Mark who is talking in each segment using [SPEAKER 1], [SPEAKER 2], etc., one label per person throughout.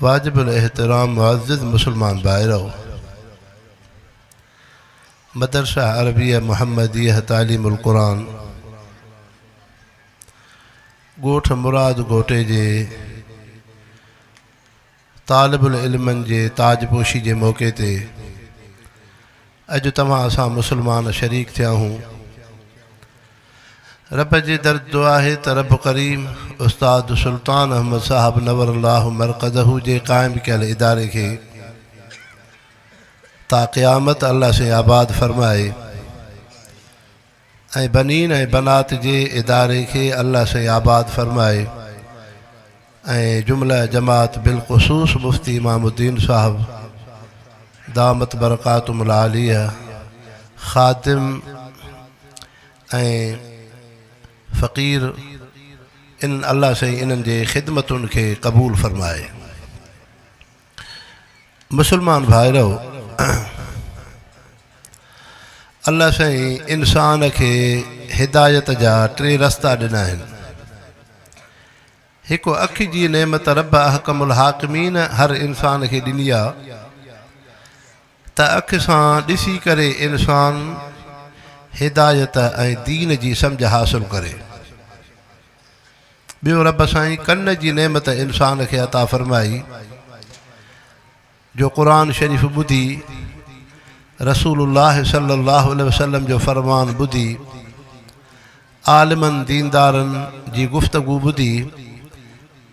[SPEAKER 1] वाजिबुल एहतराम मुअज़्ज़िज़ मुसलमान भाइरो, मदरसा अरबिया मुहम्मदिया तालीमुल कुरान गोठ मुराद गोटे जे तालिबुल इल्मनि जे ताजपोशी जे मौक़े ते अॼु तव्हां असां मुसलमान शरीक थिया हूँ। रब जी दर दुआ है त रब करीम उस्ताद सुल्तान अहमद साहब नवरल्लाहु मरकज़हू जे क़ाइम कयल इदारे खे ता क़यामत अल्लाह से आबाद फरमाए ऐं बनीन ऐं बनात जे इदारे के अल्लाह से आबाद फरमाए ऐं जुमला जमात बिलख़ुसूस मुफ्ती इमामुद्दीन साहब दामत बरकातुहुल आलिया ख़ादिम ऐं फ़कीर इन अल्लाह से इन्हनि जे ख़िदमतुनि खे क़बूल फरमाए। मुसलमान भाइरो, अल्लाह साईं इंसान के हिदायत जा टे रस्ता ॾिना आहिनि। हिकु अखि जी नेमत रब अहकमुल हाकिमीन हर इंसान खे ॾिनी आहे त अखि सां ॾिसी करे इंसान हिदायत ऐं दीन जी सम्झ हासिल करे। ॿियो रब साईं कन जी नेमत इंसान खे अता फरमाई जो क़ुरान शरीफ़ ॿुधी रसूलुल्लाह सल्लल्लाहु अलैहि वसल्लम जो फरमान ॿुधी आलिमनि दीनदारनि जी गुफ़्तगू ॿुधी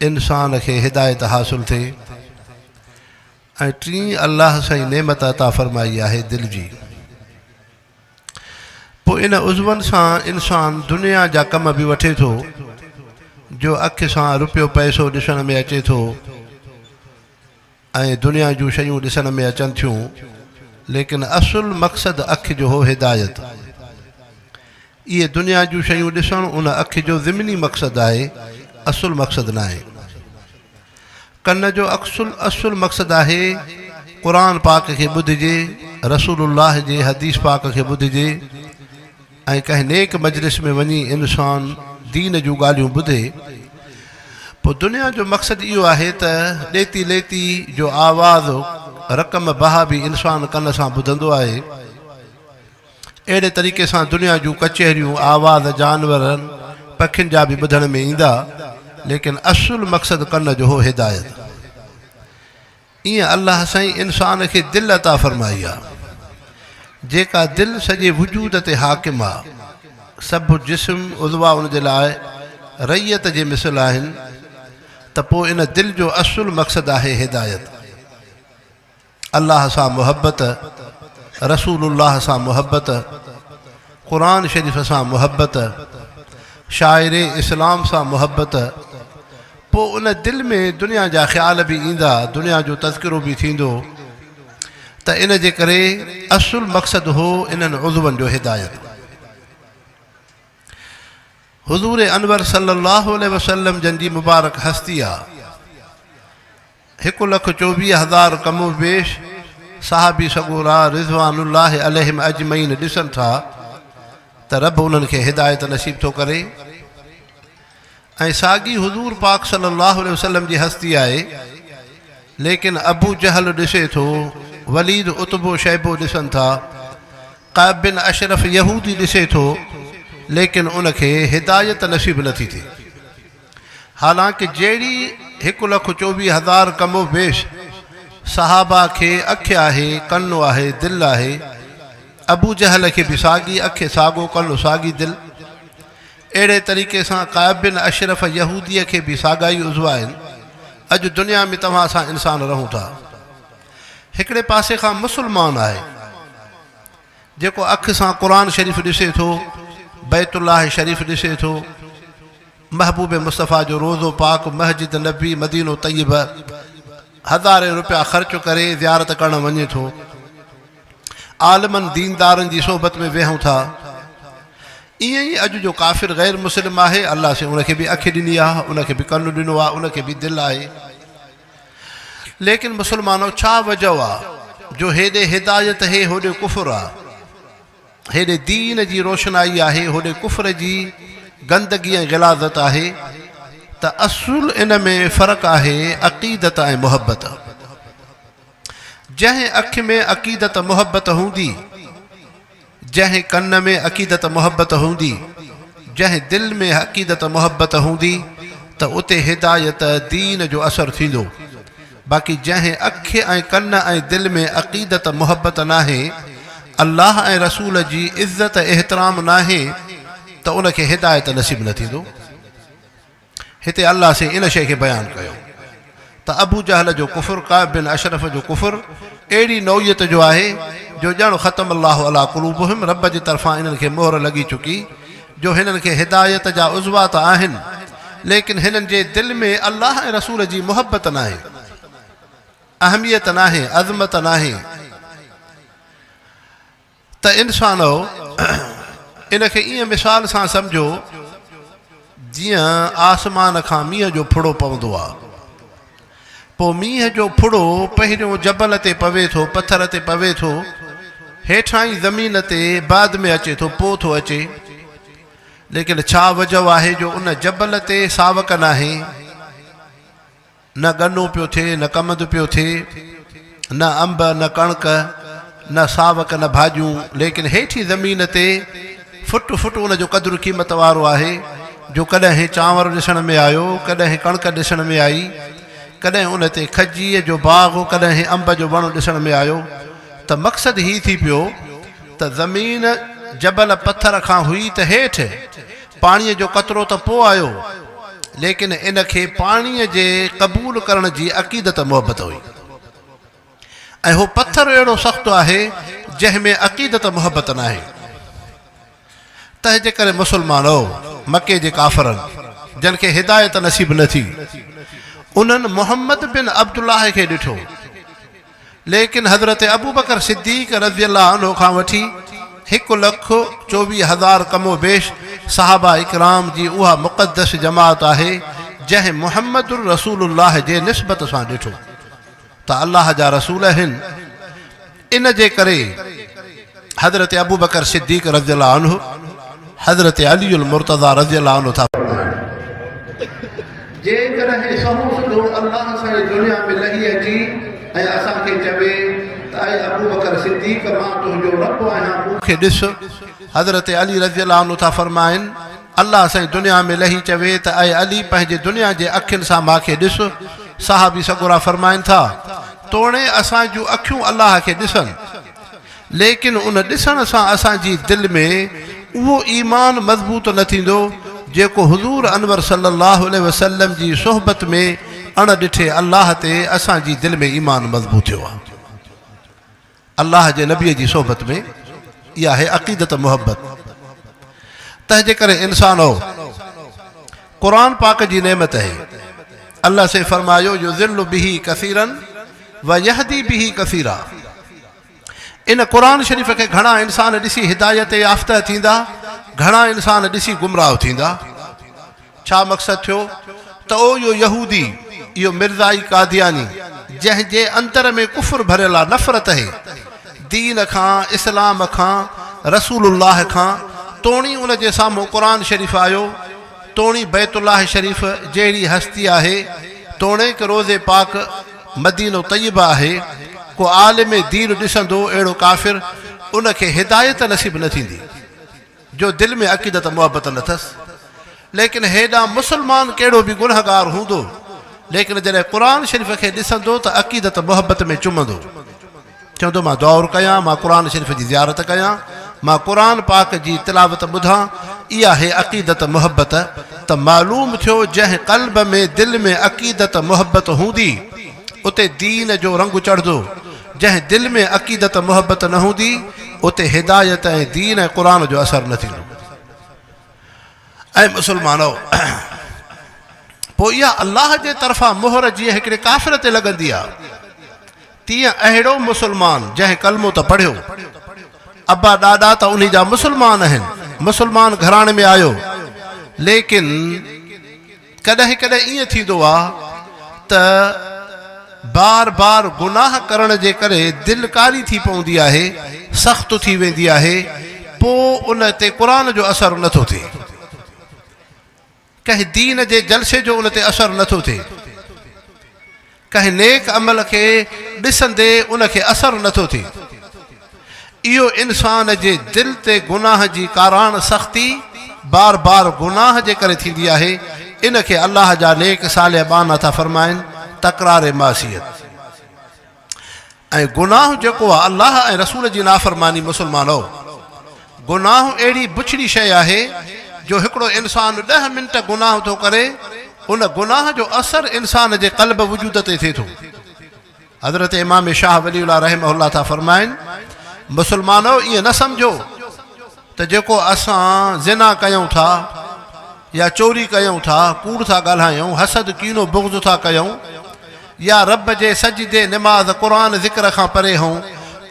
[SPEAKER 1] इंसान खे हिदायत हासिल थिए। ऐं टीं अल्लाह साईं नेमत अता फरमाई आहे दिलि जी। पोइ इन उज़वनि सां इंसान दुनिया जा कम बि वठे थो जो अखि सां रुपयो पैसो ॾिसण में अचे थो ऐं दुनिया जूं शयूं ॾिसण में अचनि थियूं, लेकिन असुल मक़सदु अखि जो हो हिदायत। इहे दुनिया जूं शयूं ॾिसणु उन अखि जो ज़िमनी मक़सदु आहे, असुल मक़सदु न आहे। कन जो असुल मक़सदु आहे क़ुरान पाक खे ॿुधिजे, रसूलुल्लाह जे हदीस पाक खे ॿुधिजे ऐं कंहिं नेक मजलिस में वञी इंसान दीन जूं ॻाल्हियूं ॿुधे। पोइ दुनिया जो मक़सदु इहो आहे त ॾेती लेती जो आवाज़ रक़म बहा बि इंसान कन सां ॿुधंदो आहे। अहिड़े तरीक़े सां दुनिया जूं कचहरियूं आवाज़ जानवरनि पखियुनि जा बि ॿुधण में ईंदा, लेकिन असुल मक़सदु कन जो हो हिदायत। ईअं अल्लाह साईं इंसान खे दिलि अता फरमाई आहे, जेका दिलि सॼे वजूद ते हाकिम आहे। सभु जिस्म उज़वा उन जे लाइ रैयत जे मिसल आहिनि, त पोइ इन दिलि जो असुल मक़सदु आहे हिदायत। अल्लाह सां मुहबत, रसूलुल्लाह सां मुहबत, क़ुरान शरीफ़ सां मुहबत, शाइर इस्लाम सां मुहबत। पोइ उन दिलि में दुनिया जा ख़्याल बि ईंदा, दुनिया जो तज़किरो बि थींदो। त इन जे करे असुल मक़सदु हो इन्हनि उज़वनि जो हिदायत। हुज़ूर अनवर सल्लल्लाहु अलैहि वसल्लम जन जी मुबारक हस्ती आहे। 1,24,000 कमो बेश साहबी सगोरा रिज़वानुल्लाह अलैहिम अजमईन ॾिसनि था त रब उन्हनि खे हिदायत नसीब थो करे। ऐं साॻी हुज़ूर पाक सल्लल्लाहु अलैहि वसल्लम जी हस्ती आहे, लेकिन अबू जहल ॾिसे थो, वलीद उतबो शैबो ॾिसनि था, क़ैब बिन अशरफ यहूदी ॾिसे थो, लेकिन उनखे हिदायत नसीब नथी थिए। हालांकि जहिड़ी 1,24,000 कमो बेश सहाबा खे अखि आहे, कनु आहे, दिलि आहे, अबू जहल खे बि साॻी अखि, साॻो कनु, साॻी दिलि। अहिड़े तरीक़े सां क़ैब बिन अशरफ यहूदीअ खे बि साॻा ई उज़वा आहिनि। अॼु दुनिया में तव्हां असां इंसान रहूं था। हिकिड़े पासे खां मुसलमान आहे जेको अखि सां क़ुरान शरीफ़ ॾिसे थो, बैतुल्लाह शरीफ़ ॾिसे थो, महबूब मुस्तफ़ा जो रोज़ो पाक, मस्जिद नबी, मदीनो तय्यब, हज़ारे रुपया ख़र्च करे ज़ियारत करणु वञे थो। आलिमनि दीनदारनि जी सोबत में वेहूं था। ईअं ई अॼु जो काफ़िर ग़ैर मुस्लिम आहे, अल्लाह से उनखे बि अखि ॾिनी आहे, उनखे बि कनु ॾिनो आहे, उनखे बि दिलि आहे। लेकिन मुसलमानो छा वजह आहे जो हेॾे हिदायत है, होॾे कुफ़ुर आहे, हेॾे दीन जी रोशनाई आहे, होॾे कुफ़र जी गंदगी ऐं गिलाज़त आहे। त असुल इन में फ़र्क़ु आहे अक़ीदत ऐं मुहबत। जंहिं अख में अक़ीदत मुहबत हूंदी, जंहिं कन में अक़ीदत मुहबत हूंदी, जंहिं दिलि में अक़ीदत मुहबत हूंदी त उते हिदायत दीन जो असरु थींदो। बाक़ी जंहिं अख ऐं कन ऐं दिलि में अक़ीदत मुहबत नाहे, अल्लाह ऐं रसूल जी इज़त एहतराम नाहे, त उनखे हिदायत नसीब न थींदो। हिते अल्लाह से इन शइ खे बयानु कयो त अबू जहल जो कुफ़ुर, काब बिन अशरफ जो कुफ़ुर अहिड़ी नौयत जो आहे जो ॼण ख़तम अल्लाहु अला क़ुलूबिहिम, रब जी तरफ़ां इन्हनि खे मोहर लॻी चुकी, जो हिननि खे हिदायत जा उज़वा त आहिनि, लेकिन हिननि जे दिलि में अल्लाह ऐं रसूल जी मुहबत नाहे, अहमियत नाहे, अज़मत नाहे। त इंसानो इनखे ईअं मिसाल सां सम्झो जीअं आसमान खां मींहं जो फुड़ो पवंदो आहे। पोइ मींहं जो फुड़ो पहिरियों जबल ते पवे थो, पथर ते पवे थो, हेठां ई ज़मीन ते बाद में अचे थो, पोइ थो अचे। लेकिन छा वजह आहे जो उन जबल ते सावक नाहे, न गन्नो पियो थिए, न कमंद पियो थिए, न अंब, न कणक, न सावक, न भाॼियूं, लेकिन हेठी ज़मीन ते फुट फुट उन जो क़दुरु क़ीमत वारो आहे, जो कॾहिं चांवर ॾिसण में आयो, कॾहिं कणक ॾिसण में आई, कॾहिं उन ते खजीअ जो बाग़, कॾहिं अंब जो वणु ॾिसण में आयो। त मक़सदु हीउ थी पियो त ज़मीन जबल पथर खां हुई त हेठि पाणीअ जो क़तरो त पोइ आयो, लेकिन इनखे पाणीअ जे क़बूल करण जी अक़ीदत मुहबत हुई। ऐं हो पथर अहिड़ो सख़्तु आहे जंहिंमें अक़ीदत मुहबत नाहे। तंहिंजे करे मुस्लमानो, मके जे काफ़रनि जिन खे हिदायत नसीब न थी, उन्हनि मोहम्मद बिन अब्दुल्लाह खे ॾिठो, लेकिन हज़रत अबू बकर सिद्दीक़ रज़ी अल्लाह अन्हु खां वठी 1,24,000 कमो बेश सहाबा इकराम जी उहा मुक़द्दस जमात आहे जंहिं मुहम्मदुर रसूलुल्लाह जे निस्बत सां ॾिठो त अल्लाह जा रसूल आहिनि। इन जे करे हज़रत अबू बकर सिद्दीक़ रज़ी अल्लाह अन्हु हज़रत अली उल मुर्तज़ा रज़ी अल्लाह अन्हु था जेकॾहिं सहुलो अल्लाह सां दुनिया में लही अची ऐं असांखे चवे त ऐं अबू बकर सिद्दीक़, मां तुंहिंजो रब आहियां, मूंखे ॾिस। हज़रत अली रज़ी अल्लाह अन्हु था फरमाइनि, अल्लाह सां दुनिया में लही चवे त ऐं अली पंहिंजे दुनिया जे अखियुनि सां मूंखे ॾिस। साहबी सगुरा फरमाइनि था, तोड़े असां जूं अखियूं अल्लाह खे ॾिसनि, लेकिन उन ॾिसण सां असांजी दिलि में उहो ईमान मज़बूत न थींदो जेको हुज़ूर अनवर सल्लल्लाहु अलैहि वसल्लम जी सोहबत में अण ॾिठे अल्लाह ते असांजी दिलि में ईमान मज़बूत थियो आहे। अल्लाह जे नबीअ जी सोहबत में इहा आहे अक़ीदत मुहबत। तंहिंजे करे इंसानो, क़ुरान पाक जी नेमत है। अल्लाह से फरमायो, युज़िल्लु बिही कसीरन व यहदी बिही कसीरा। इन क़ुरान शरीफ़ के घणा इंसान ॾिसी हिदायत याफ़्ता थींदा, घणा इंसान ॾिसी गुमराह थींदा। छा मक़सदु थियो त ओ यो यहूदी, इहो मिर्ज़ाई कादियानी, जंहिंजे अंदर में कुफ़्र भरियल आहे, नफ़रत है दीन खां, इस्लाम खां, रसूलुल्लाह खां, तोणी उन जे साम्हूं क़ुरान शरीफ़ आयो, तोणी बैतुल्लाह शरीफ़ जहिड़ी हस्ती आहे, तोणे के रोज़े पाक मदीनो तय्यबा आहे। को आलिम दीन ॾिसंदो अहिड़ो काफ़िर, उनखे हिदायत नसीब न थींदी जो दिलि में अक़ीदत मुहबत न अथसि। लेकिन हेॾा मुस्लमान कहिड़ो बि गुनहगार हूंदो, लेकिन जॾहिं क़ुरान शरीफ़ खे ॾिसंदो त अक़ीदत मुहबत में चुमंदो, चवंदो मां दौर कयां, मां क़ुरान शरीफ़ जी ज़ियारत कयां, मां क़ुरान पाक जी तिलावत ॿुधां। इहा आहे अक़ीदत मुहबत। त मालूम थियो जंहिं क़ल्ब में, दिलि में अक़ीदत मुहबत हूंदी, उते दीन जो रंग चढ़ंदो। जंहिं दिलि में अक़ीदत मुहबत न हूंदी, उते हिदायत ऐं दीन ऐं क़ुरान जो असरु न थींदो। ऐं मुस्लमानो, पोइ इहा अल्लाह जे तरफ़ां मोहर जीअं हिकिड़े काफ़िर ते लॻंदी आहे, तीअं अहिड़ो मुस्लमान जंहिं कलमो त पढ़ियो, अब्बा ॾाॾा त उन जा मुस्लमान आहिनि, मुस्लमान घराणे में आयो, लेकिन कॾहिं कॾहिं ईअं थींदो आहे त बार बार गुनाह करण जे करे दिलि कारी थी पवंदी आहे, सख़्तु थी वेंदी आहे, पोइ उन ते क़ुरान जो असरु नथो थिए। कंहिं दीन जे जलसे जो उन ते असरु नथो थिए, कंहिं नेक अमल खे ॾिसंदे उनखे असरु नथो थिए। इहो इंसान जे दिलि ते गुनाह जी काराण सख़्ती बार बार गुनाह जे करे थींदी आहे। इनखे अलाह जा नेक सालिह बान था फरमाइनि तकरार मासियत। ऐं गुनाह जेको आहे अलाह ऐं रसूल जी नाफ़रमानी मुस्लमानो, गुनाह अहिड़ी बुछड़ी शइ आहे जो हिकिड़ो इंसान 10 मिंट गुनाह थो करे, उन गुनाह जो असर इंसान जे क़ल्ब वजूद ते थिए थो। हज़रत इमाम शाह वलीउल्लाह रहमहुल्लाह था फरमाइनि, मुस्लमानो ईअं न सम्झो त जेको असां ज़िना कयूं था या चोरी कयूं था, कूड़ था ॻाल्हायूं, हसद कीनो बुग़्ज़ था कयूं, या रब जे सजदे निमाज़ क़ुरान ज़िक्र खां परे हूं,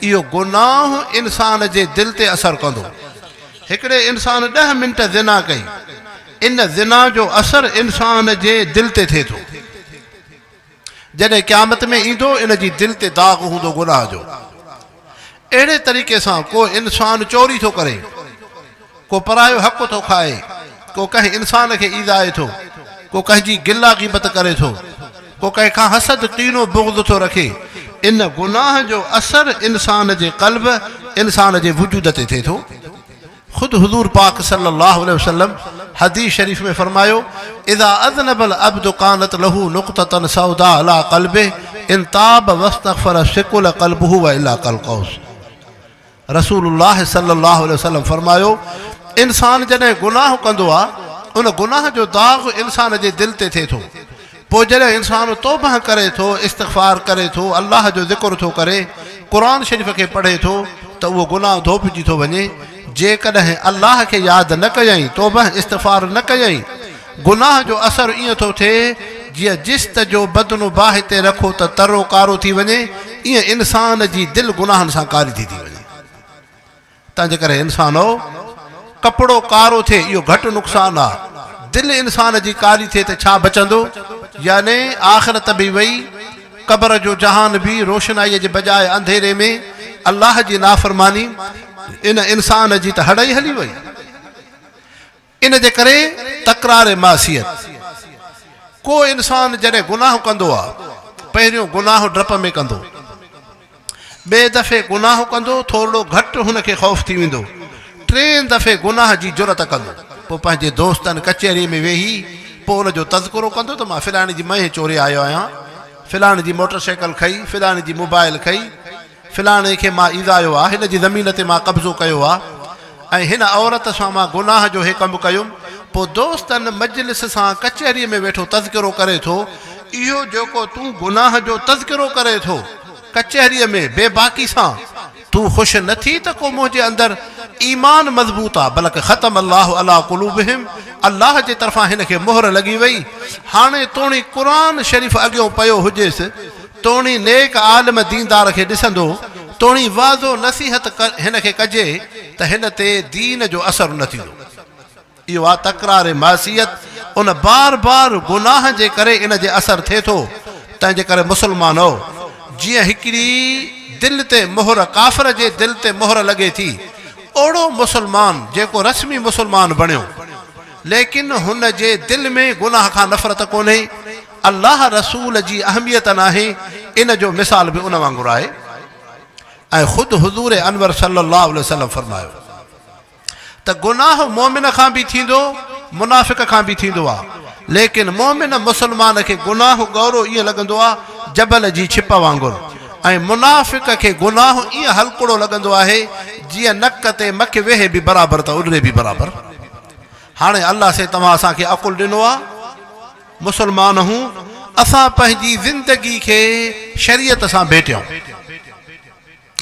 [SPEAKER 1] इहो गुनाह इंसान जे दिलि ते असरु कंदो। हिकिड़े इंसान 10 मिंट ज़िना कई, इन ज़िना जो असर इंसान जे दिलि ते थिए थो। जॾहिं क़यामत में ईंदो इन जी दिलि ते दाग़ हूंदो गुनाह जो। अहिड़े तरीक़े सां को इंसान चोरी थो करे, को परायो हक़ थो खाए, को कंहिं इंसान खे ईज़ाए थो, को कंहिंजी गिला ग़ीबत करे थो, को कंहिं खां हसद कीनो बुग़्ज़ थो रखे, इन गुनाह जो असर इंसान जे क़ल्ब इंसान जे वजूद ते थिए थो। ख़ुद हुज़ूर पाक सल्लल्लाहु अलैहि वसल्लम हदीस शरीफ में फरमायो, इज़ा अज़नबल अब्दु कानत लहू नुक़्ततन सौदा अला क़ल्बिहि इन ताब वस्तग़फ़र शिकुल क़ल्बुहु व इला कल क़ौस। रसूलुल्लाह सल्लल्लाहु अलैहि वसल्लम फरमायो, इंसान जॾहिं गुनाह कंदो आहे, उन गुनाह जो दाग़ इंसान जे दिलि ते थिए थो। पोइ जॾहिं इंसान तौबह करे थो, इस्तिग़फ़ार करे थो, अल्लाह जो ज़िक्र थो करे, क़ुरान शरीफ़ खे पढ़े थो, त उहो गुनाह धोपिजी थो वञे। जेकॾहिं अल्लाह खे यादि न कयई, तौबह इस्तिग़फ़ार न कयई, गुनाह जो असरु ईअं थो थिए जीअं जिस्त जो बदनो बाहि ते रखो त तरो कारो थी वञे, ईअं इंसान जी दिलि गुनाहनि सां कारी थी वञे। तंहिंजे करे इंसानो कपिड़ो कारो थिए इहो घटि नुक़सानु आहे, दिलि इंसान जी कारी थिए त छा बचंदो? याने आख़िरत बि वई, क़ब्र जो जहान बि, रोशनाईअ जे बजाए अंधेरे में अल्लाह जी नाफ़रमानी, इन इंसान जी त हड़ ई हली वई। इन जे करे तकरार मासियत। को इंसान जॾहिं गुनाह कंदो आहे, पहिरियों गुनाह डप में कंदो, ॿिए दफ़े गुनाह कंदो, थोरो घटि हुनखे ख़ौफ़ थी वेंदो, टे दफ़े गुनाह जी जुरत कंदो, पोइ पंहिंजे दोस्तनि कचहरी में वेही पोइ हुनजो तज़किरो कंदो त मां फ़िलाणे जी महीं चोरे आयो आहियां, फ़िलाणे जी मोटर साइकिल खई, फ़िलाणे जी मोबाइल खई, फ़िलाणे खे मां ईज़ायो आहे, हिन जी ज़मीन ते मां कब्ज़ो कयो आहे, ऐं हिन औरत सां मां गुनाह जो हे कमु कयुमि। पोइ दोस्तनि मजलिस सां कचहरीअ में वेठो तज़किरो करे थो। इहो जेको तूं गुनाह जो तज़किरो करे थो कचहरीअ में बेबाकी सां, तूं ख़ुशि न थी त को मुंहिंजे अंदरि ईमान मज़बूत आहे, बल्कि ख़तम अल्लाहु अला क़ुलूबिहिम, अल्लाह जे तरफ़ां हिनखे मोहर लॻी वई। हाणे तोणी क़ुरान शरीफ़ अॻियो पियो हुजेसि, तोणी नेक आलिम दीनदार खे ॾिसंदो, तोणी वाज़ो नसीहत हिनखे कजे त हिन ते दीन जो असरु न थींदो। इहो आहे तकरार मासियत। उन बार बार गुनाह जे करे इन जे असरु थिए थो। तंहिंजे करे मुस्लमानो, जीअं हिकिड़ी दिलि ते मोहर, काफ़िर जे दिलि ते मोहर लॻे थी, ओड़ो मुस्लमान जेको रस्मी मुस्लमान बणियो, लेकिन हुन जे दिलि में गुनाह खां नफ़रत कोन्हे, अल्लाह रसूल जी अहमियत नाहे, इन जो मिसाल बि उन वांगुरु आहे। ऐं ख़ुदि हुज़ूर अनवर सल्लल्लाहु अलैहि वसल्लम फरमायो त गुनाह मोमिन खां बि थींदो, मुनाफ़िक़ खां बि थींदो आहे, लेकिन मोमिन मुस्लमान खे गुनाह गौरो ईअं लॻंदो आहे जबल जी छिप वांगुरु, ऐं मुनाफ़िक़ खे गुनाह ईअं हलकड़ो लॻंदो आहे जीअं नक ते मख वेहे बि बराबरि त उॾरे बि बराबरि। हाणे अल्लाह से तव्हां असांखे अक़ुल ॾिनो आहे, मुस्लमान हूं, असां पंहिंजी ज़िंदगी खे शरीयत सां भेटियूं।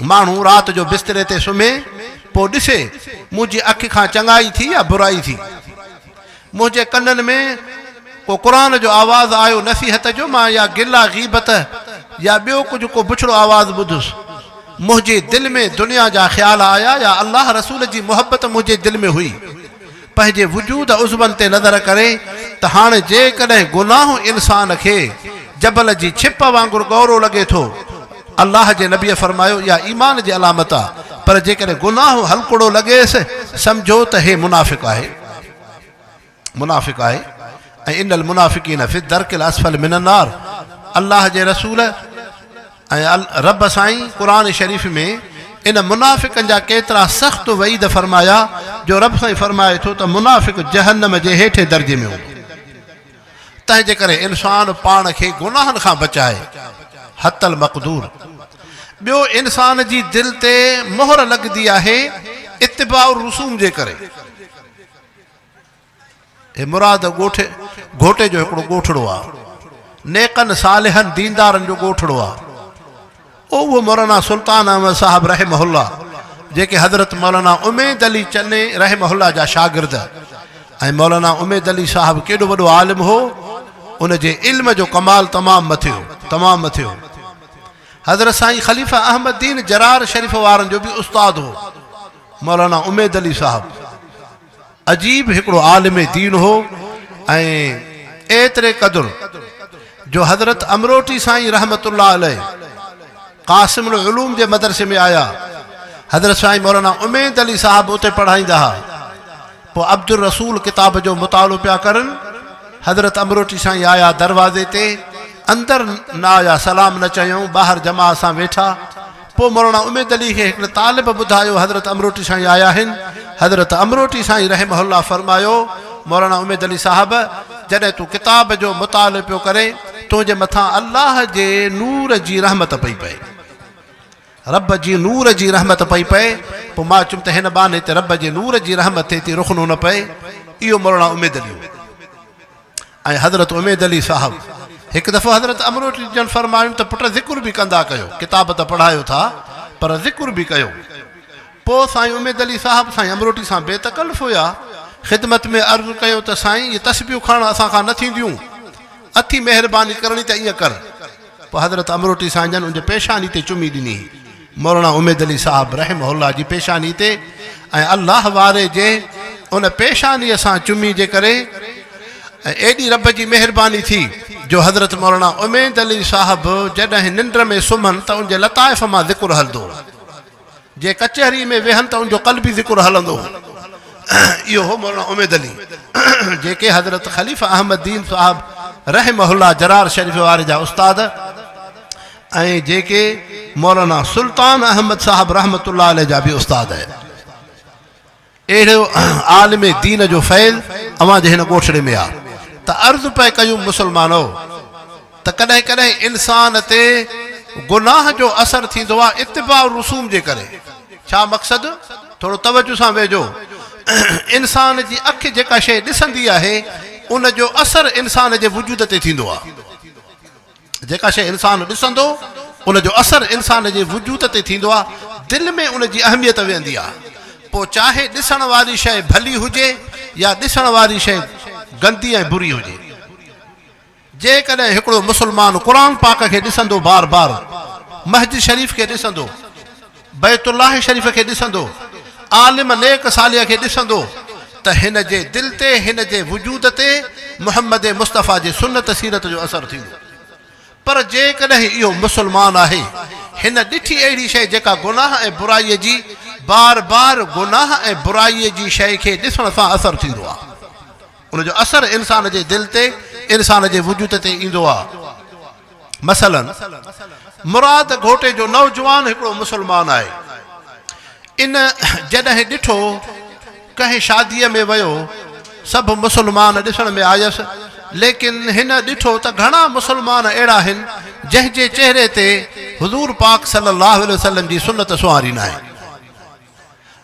[SPEAKER 1] माण्हू राति जो बिस्तरे ते सुम्हे, पोइ ॾिसे मुंहिंजी अखि खां चङाई थी या बुराई थी, मुंहिंजे कननि में को क़ुरान जो आवाज़ आयो नसीहत जो, मां या गिला ग़ीबत या ॿियो कुझु को बुछड़ो आवाज़ ॿुधुसि, मुंहिंजे दिलि में दुनिया जा ख़्याल आया या अल्लाह रसूल जी मुहबत मुंहिंजे दिलि में हुई, पंहिंजे वजूद उज़बन ते नज़र करे त हाणे जेकॾहिं गुनाह इंसान खे जबल जी छिप वांगुरु गौरो लॻे थो, अल्लाह जे नबीअ फरमायो या ईमान जी अलामत आहे, पर जेकॾहिं गुनाह हलकड़ो लॻेसि, सम्झो त हे मुनाफ़िक़ आहे, मुनाफ़िक़ आहे। ऐं इनल मुनाफ़िकीन फ़ी दरकिल अस्फल मिनन नार। अल्लाह जे रसूल ऐं रब साईं क़ुरान शरीफ़ में इन मुनाफ़िकनि जा केतिरा सख़्तु वईद फ़रमाया जो रब साईं फ़रमाए थो त मुनाफ़िक जहन्नम जे हेठे दर्जे में हूंदो। तंहिंजे करे इंसान पाण खे गुनाहनि खां बचाए हतल मक़दूर। ॿियो इंसान जी दिलि ते मोहर लॻंदी आहे इत्तिबाउ रसूम जे करे। हे मुराद घोटे जो हिकिड़ो ॻोठड़ो आहे, नेकनि सालिहनि दीनदारनि जो ॻोठड़ो आहे। उहो मौलाना सुल्तान अहमद साहब रहमहुल्लाह जेके हज़रत मौलाना उमैद अली चन्ने रहमहुल्लाह जा शागिर्द। ऐं मौलाना उमैद अली साहब केॾो वॾो आलिम हो, उन जे इल्म जो कमाल तमामु मथे हो। हज़रत साईं ख़लीफ़ा अहमदीन जरार शरीफ़ वारनि जो बि उस्ताद हो मौलाना उमैद अली साहब। अजीब हिकिड़ो आलिम दीन हो। ऐं एतिरे क़दुरु जो हज़रत अमरोटी साईं रहमतुल्लाह अलैह क़ासिमुल उलूम जे मदरसे में आया। हज़रत साईं मौलाना उमैद अली साहब उते पढ़ाईंदा हुआ। पोइ अब्दुल रसूल किताब जो मुतालो पिया करनि। हज़रत अमरोटी साईं आया दरवाज़े ते, अंदरि न आया, सलाम न चयूं, ॿाहिरि जमा सां वेठा। पोइ मौलाना उमैद अली खे हिकिड़े तालिब ॿुधायो हज़रत अमरोटी साईं आया आहिनि। हज़रत अमरोटी साईं रहमहुल्लाह फरमायो, मौलाना उमैद अली साहब जॾहिं तूं किताब जो मुतालो पियो करे, तुंहिंजे मथां अल्लाह जे नूर जी रहमत पई पए, रब जी नूर जी रहमत पई पए। पोइ मां चयुमि त हिन बहाने ते रब जे नूर जी रहमत थिए थी, रुखनो न पए। इहो मौलाना उमैद अली हो। ऐं हज़रत उमैद अली साहब हिकु दफ़ो हज़रत अमरोटी जन फरमायूं त पुट ज़िक्र बि कंदा कयो, किताब त पढ़ायो था पर ज़िक्र बि कयो। पोइ साईं उमैद अली साहब साईं अमरोटी सां बेतकल्फ़ हुया। ख़िदमत में अर्ज़ु कयो त साईं इहे तस्बीहूं खणण असां खां न थींदियूं, अथी महिरबानी करणी त ईअं कर। पोइ हज़रत अमरोटी साईं जन उनजे पेशानी ते चुमी ॾिनी, मौलाना उमैद अली साहब रहमहुल्लाह जी पेशानी ते। ऐं अल्लाह वारे जे उन पेशानीअ सां चुमी जे करे एॾी रब जी महिरबानी थी जो हज़रत मौलाना उमैद अली साहब जॾहिं निंड में सुम्हनि त उनजे लताइफ़ मां ज़िक्र हलंदो, जे कचहरी में वेहनि त उनजो क़ल्बी ज़िक्र हलंदो। इहो हो मौलाना उमैद अली जेके हज़रत ख़लीफ़ा अहमदीन साहब रहमहुल्लाह जरार शरीफ़ वारे जा उस्ताद, ऐं जेके मौलाना सुल्तान अहमद साहब रहमतुल्लाह अलैह जा बि उस्ताद आहिनि। अहिड़ो आलिम दीन जो फ़ैल अवां जे हिन ॻोठड़े में आहे। त अर्ज़ु पिया कयूं मुस्लमानो त कॾहिं कॾहिं इंसान ते गुनाह जो असरु थींदो आहे इत्तिबाउ रसूम जे करे। छा मक़सदु? थोरो तवजो सां वेझो। इंसान जी अखि जेका शइ ॾिसंदी आहे उन जो असरु इंसान जे वजूद ते थींदो आहे। जेका शइ इंसान ॾिसंदो उन जो असरु इंसान जे वजूद ते थींदो आहे, दिलि में उन जी अहमियत वेंदी आहे। पोइ चाहे ॾिसण वारी शइ भली हुजे या ॾिसण वारी शइ गंदी ऐं बुरी हुजे। जेकॾहिं हिकिड़ो मुस्लमान क़ुरान पाक खे ॾिसंदो, बार बार मस्जिद शरीफ़ खे ॾिसंदो, बैतुल्लाह शरीफ़ खे ॾिसंदो, आलिम नेक सालिह खे ॾिसंदो, त हिन जे दिलि ते, हिन जे वजूद ते मुहम्मद मुस्तफ़ा जे सुन्नत सीरत जो असरु थींदो। पर जेकॾहिं इहो मुस्लमान आहे, हिन ॾिठी अहिड़ी शइ जेका गुनाह ऐं बुराईअ जी, बार बार गुनाह ऐं बुराईअ जी शइ खे ॾिसण सां असरु थींदो आहे, उनजो असरु इंसान जे दिलि ते, इंसान जे वजूद ते ईंदो आहे। मसलन मुराद घोटे जो नौजवान हिकिड़ो मुस्लमान आहे। इन जॾहिं ॾिठो कंहिं शादीअ में वियो, सभु मुस्लमान ॾिसण में आयसि, लेकिन हिन ॾिठो त घणा मुस्लमान अहिड़ा आहिनि जंहिंजे चहिरे ते हुज़ूर पाक सल्लल्लाहु अलैहि वसल्लम जी सुन्नत सुहारी न आहे।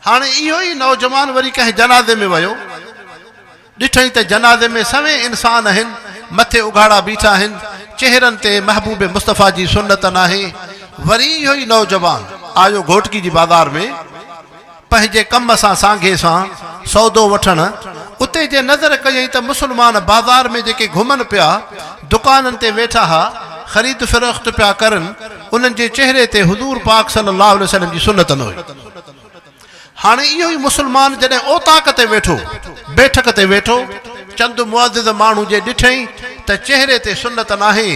[SPEAKER 1] हाणे इहो ई नौजवान वरी कंहिं जनाज़े में वियो, ॾिठई त जनाज़े में सवे इंसान आहिनि, मथे उघाड़ा बीठा आहिनि, चेहरनि ते महबूब मुस्तफ़ा जी सुन्नत न आहे। वरी इहो ई नौजवान आयो घोटकी जी बाज़ार में पंहिंजे कम सां सांघे सां सौदो वठण। उते जे नज़र कयईं त मुस्लमान बाज़ार में जेके घुमनि पिया, दुकाननि ते वेठा हा, ख़रीद फ़रोख्त पिया करनि, उन्हनि जे चेहरे ते हुज़ूर पाक सल्लल्लाहु अलैहि वसल्लम जी सुन्नत न हुई। हाणे इहो ई मुस्लमान जॾहिं ओताक ते वेठो, बैठक ते वेठो, चंद मुअज़्ज़िज़ माण्हू जे ॾिठई त चेहरे ते सुन्नत नाहे।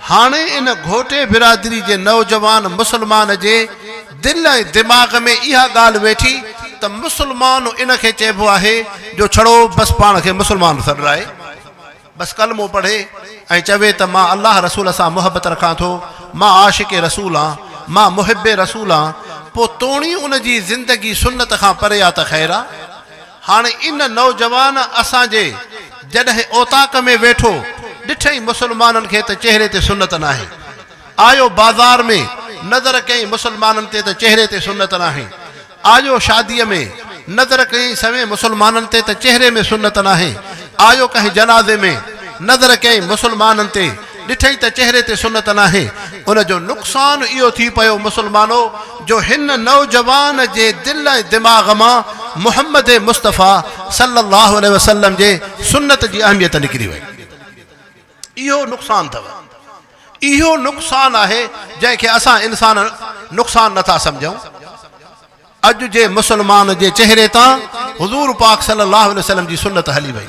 [SPEAKER 1] हाणे इन घोटे बिरादरी जे नौजवान मुस्लमान जे दिलि ऐं दिमाग़ में इहा ॻाल्हि वेठी त मुस्लमान इन खे चइबो आहे जो छड़ो बसि पाण खे मुस्लमान सॾाए। बस कलमो पढ़े ऐं चवे त मां अल्लाह रसूल सां मुहबत रखां थो, मां आशिक़ रसूल आहियां, मां मुहिब रसूल आहियां, पोइ तोणी उन जी ज़िंदगी सुन्नत खां परे आहे त ख़ैर आहे। हाणे इन नौजवान असांजे जॾहिं ओताक में वेठो ॾिठई मुसलमाननि खे त चेहरे ते सुन्नत न आहे, आयो बाज़ार में नज़र कई मुसलमाननि ते त चेहरे ते सुन्नत न आहे, आयो शादीअ में नज़र कई सवे मुसलमाननि ते त चेहरे में सुन्नत न आहे, आयो कंहिं जनाज़े में नज़र कई मुसलमाननि ते ॾिठई त चेहरे ते सुन्नत न आहे। उनजो नुक़सानु इहो थी पियो मुसलमानो जो हिन नौजवान जे दिल ऐं दिमाग़ मां मुहम्मद मुस्तफ़ा सल्लल्लाहु अलैहि वसल्लम जे सुन्नत जी अहमियत निकिरी वई। इहो नुक़सानु अथव, इहो नुक़सानु आहे जंहिंखे असां इंसान नुक़सानु नथा सम्झूं। अॼु जे मुसलमान जे चेहरे तां हुज़ूर पाक सल्लल्लाहु अलैहि वसल्लम जी सुन्नत हली वई,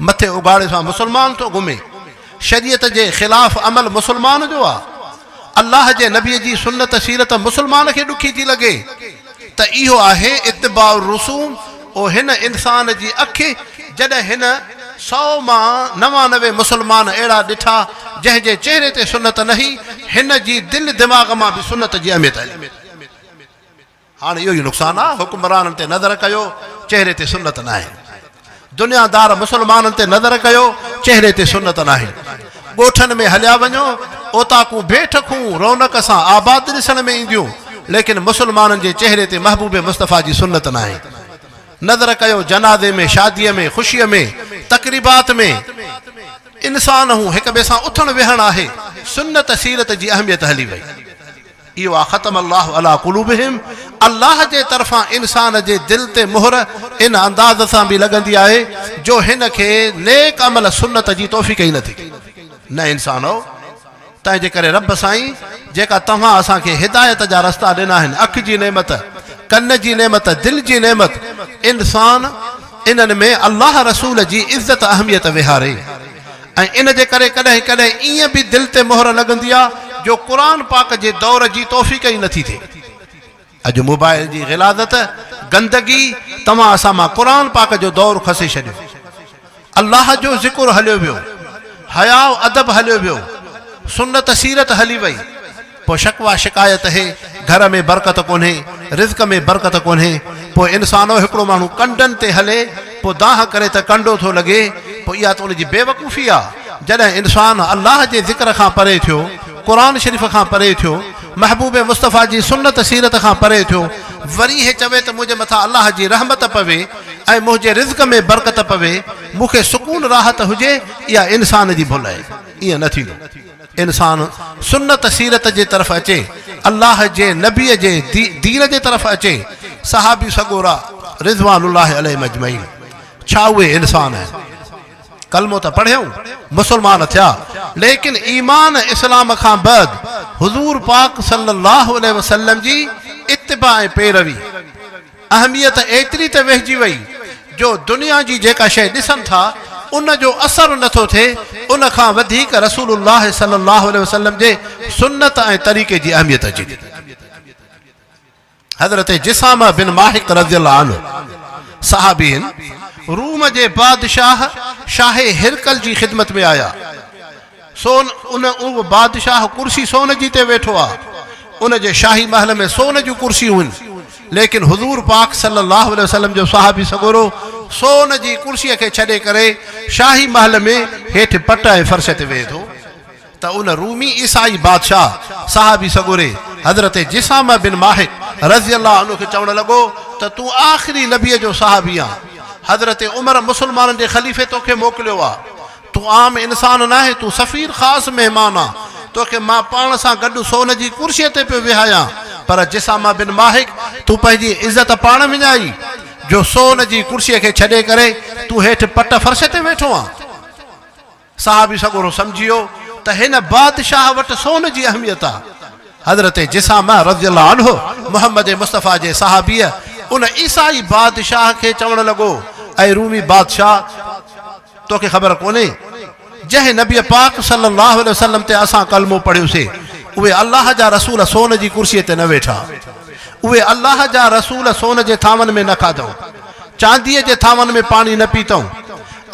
[SPEAKER 1] मथे उगाड़े सां मुसलमान थो घुमे, शरीयत जे ख़िलाफ़ अमल मुसलमान जो आहे, अल्लाह जे नबीअ जी सुन्नत सीरत मुसलमान खे ॾुखी थी लॻे त इहो आहे इत्तिबाउ रसूम। ओ हिन इंसान जी अखि जॾहिं हिन 100 मां 99 मुसलमान अहिड़ा ॾिठा जंहिंजे चेहरे ते सुन्नत न हुई, हिन जी दिलि दिमाग़ मां बि सुन्नत जी अहमियत हली। हाणे इहो ई नुक़सानु आहे, हुक्मराननि ते नज़र कयो चेहरे ते सुन्नत न आहे, दुनियादार मुसलमाननि ते नज़र कयो चेहरे ते सुन्नत न आहे, ॻोठनि में हलिया वञो ओताकूं बेठकूं रौनक सां आबाद ॾिसण में ईंदियूं, लेकिन मुसलमाननि जे चेहरे ते महबूब मुस्तफ़ा जी सुन्नत न आहे। नज़र कयो जनाज़े में, शादीअ में, ख़ुशीअ में, तक़रीबात में, इंसान हूं हिक ॿिए सां उथण वेहण आहे, सुन्नत सीरत जी अहमियत हली वई। इहो आहे ख़तम अल्लाहु अला क़ुलूबिहिम, अल्लाह जे तरफ़ां इंसान जे दिलि ते मुहर इन अंदाज़ सां बि लॻंदी आहे जो हिन खे नेक अमल सुन्नत जी तौफ़ीक़ ई नथी न इंसान हो। तंहिंजे करे रब साईं जेका तव्हां असांखे हिदायत जा रस्ता ॾिना आहिनि, अखि जी नेमत, कन जी नेमत, दिलि जी नेमत, इंसान इन्हनि में अल्लाह रसूल जी इज़त अहमियत विहारे, ऐं इन जे करे कॾहिं कॾहिं ईअं बि दिलि ते मोहर लॻंदी आहे जो क़ुरान पाक जे दौर जी तौफ़ीक़ ई नथी थिए। अॼु मोबाइल जी ग़िलाज़त, गंदगी, तव्हां असां मां क़ुरान पाक जो दौर खसे छॾियो, अल्लाह जो ज़िक्र हलियो वियो, हया अदब हलियो वियो, सुन्नत सीरत हली वई, पोइ शकवा शिकायत है, घर में बरकत कोन्हे, रिज़्क़ में बरकत कोन्हे, पोइ इंसानो हिकिड़ो माण्हू कंडनि ते हले, पोइ दाह करे त कंडो थो लॻे, पोइ इहा त उनजी बेवकूफ़ी आहे। जॾहिं इंसान अल्लाह जे ज़िक्र खां परे थियो, क़ुरान शरीफ़ खां परे थियो, महबूब मुस्तफ़ा जी सुन्नत सीरत खां परे थियो, वरी हे चवे त मुंहिंजे मथां अल्लाह जी रहमत पवे ऐं मुंहिंजे रिज़्क़ में बरकत पवे, मूंखे सुकून राहत हुजे, इहा इंसान जी भुल आहे। ईअं न थींदो। इंसान सुन्नत सीरत जे तरफ़ अचे, अल्लाह जे नबीअ जे दीन जे तरफ़ अचे। सहाबी सगोरा रिज़वानुल्लाह अलैहिम अजमईन, छा उहे इंसान आहिनि? कलमो त पढ़ियूं, मुसलमान थिया, लेकिन ईमान इस्लाम खां बाद हुज़ूर पाक सल्लल्लाहु अलैहि वसल्लम जी इत्तिबा ऐं पैरवी अहमियत एतिरी त वहिजी वई जो दुनिया जी जेका शइ ॾिसनि था उन जो असर नथो थिए, उन खां वधीक रसूलुल्लाह सल्लल्लाहु अलैहि वसल्लम जे सुन्नत ऐं तरीक़े जी अहमियत अचे थी। हज़रत जिसामा बिन माहिक रज़ियल्लाहु अन्हु सहाबी आहिनि, रूम जे बादशाह शाह हिरकल जी ख़िदमत में आया। उहो बादशाह कुर्सी सोन जी ते वेठो आहे, उन जे शाही महल में सोन जूं कुर्सियूं हुयूं, लेकिन हुज़ूर पाक सल्लल्लाहु अलैहि वसल्लम जो सहाबी सगोरो सोन जी कुर्सीअ खे छॾे करे शाही महल में हेठि पट ऐं फर्श ते वेहे थो, त उन रूमी ईसाई बादशाह सहाबी सगोरे हज़रत जिसामा बिन माहिक रज़ियल्लाहु अन्हु खे चवणु लॻो त तूं आख़िरी नबीअ जो सहाबी आहे, हज़रत उमर मुसलमाननि जे ख़लीफ़े तोखे मोकिलियो आहे, तूं आम इंसान न आहे, तूं सफ़ीर ख़ासि महिमान आहे, तोखे मां पाण सां गॾु सोन जी कुर्सीअ ते पियो विहायां, पर जिसामा बिन माहिक तूं पंहिंजी इज़त पाण विञाई जो सोन जी कुर्सीअ खे छॾे करे तूं हेठि पट फर्श ते वेठो आहे। सहाबी सगोरो सम्झियो त हिन बादशाह वटि सोन जी अहमियत आहे। हज़रत जिसामा रज़ियल्लाहु अन्हु मुहम्मद मुस्तफ़ा जे सहाबीअ उन ईसाई बादशाह खे चवणु लॻो, ऐं रूमी बादशाह तोखे ख़बर कोन्हे जंहिं नबी पाक सल्लल्लाहु अलैहि वसल्लम ते असां कलमो पढ़ियोसीं, उहे अल्लाह जा रसूल सोन जी कुर्सीअ ते न वेठा, उहे अल्लाह जा रसूल सोन जे थांवनि में न खाधऊं, चांदीअ जे थांवनि में पाणी न पीतऊं,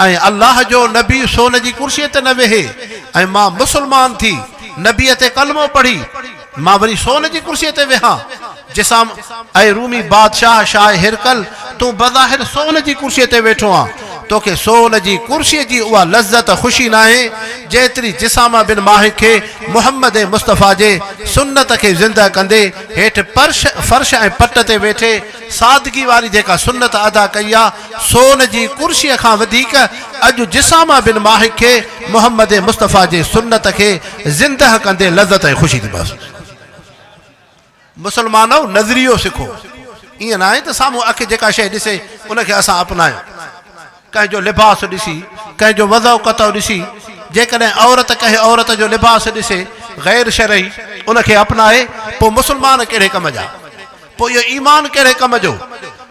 [SPEAKER 1] ऐं अल्लाह जो नबी सोन जी कुर्सीअ ते न वेहे ऐं मां मुसलमान थी नबीअ ते कलमो पढ़ी मां वरी सोन जी कुर्सीअ ते वेहां जिसां ऐं रूमी बादशाह शाह हिरकल तूं बज़ाहिर सोन जी कुर्सीअ ते वेठो आहे तोखे सोन जी कुर्सीअ जी उहा लज़्ज़त ख़ुशी न आहे जेतिरी जिसामा बिन माहिक खे मुहम्मद मुस्तफ़ा जे सुन्नत खे ज़िंदा कंदे हेठि फर्श ऐं पट ते वेठे सादगी वारी जेका सुन्नत अदा कई आहे सोन जी कुर्सीअ खां वधीक अॼु जिसामा बिन माहिक खे मुहम्मद मुस्तफ़ा जे सुन्नत खे ज़िंदा कंदे लज़्ज़त ऐं ख़ुशी थी बसि मुसलमानो नज़रियो सिखो ईअं न आहे त साम्हूं अखि जेका शइ ॾिसे उनखे असां अपनायूं कंहिंजो लिबास ॾिसी कंहिंजो वज़ो कतो ॾिसी जेकॾहिं औरत कंहिं औरत जो लिबास ॾिसे ग़ैर शरई उनखे अपनाए पोइ मुसलमान कहिड़े कम जा पोइ इहो ईमान कहिड़े कम जो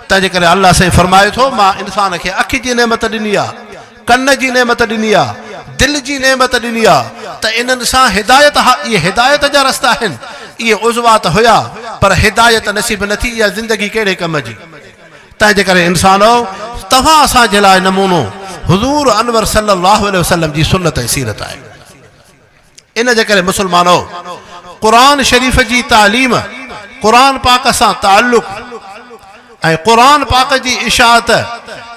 [SPEAKER 1] तंहिंजे करे अल्लाह साईं फरमाए थो मां इंसान खे अखि जी नेमत ॾिनी आहे कन जी नेमत ॾिनी आहे दिलि जी नेमत ॾिनी आहे त इन्हनि सां हिदायत इहे हिदायत जा रस्ता आहिनि इहे उज़वात हुया पर हिदायत नसीब न थी इहा ज़िंदगी कहिड़े कम जी तंहिंजे करे इंसानो तव्हां असांजे लाइ नमूनो हुज़ूर अनवर सल्लल्लाहु अलैहि वसल्लम जी सुन्नत ऐं सीरत आहे इन जे करे मुसलमानो क़ुरान शरीफ़ जी तालीम क़ुरान पाक सां ताल्लुक़ ऐं क़ुरान पाक जी इशाअत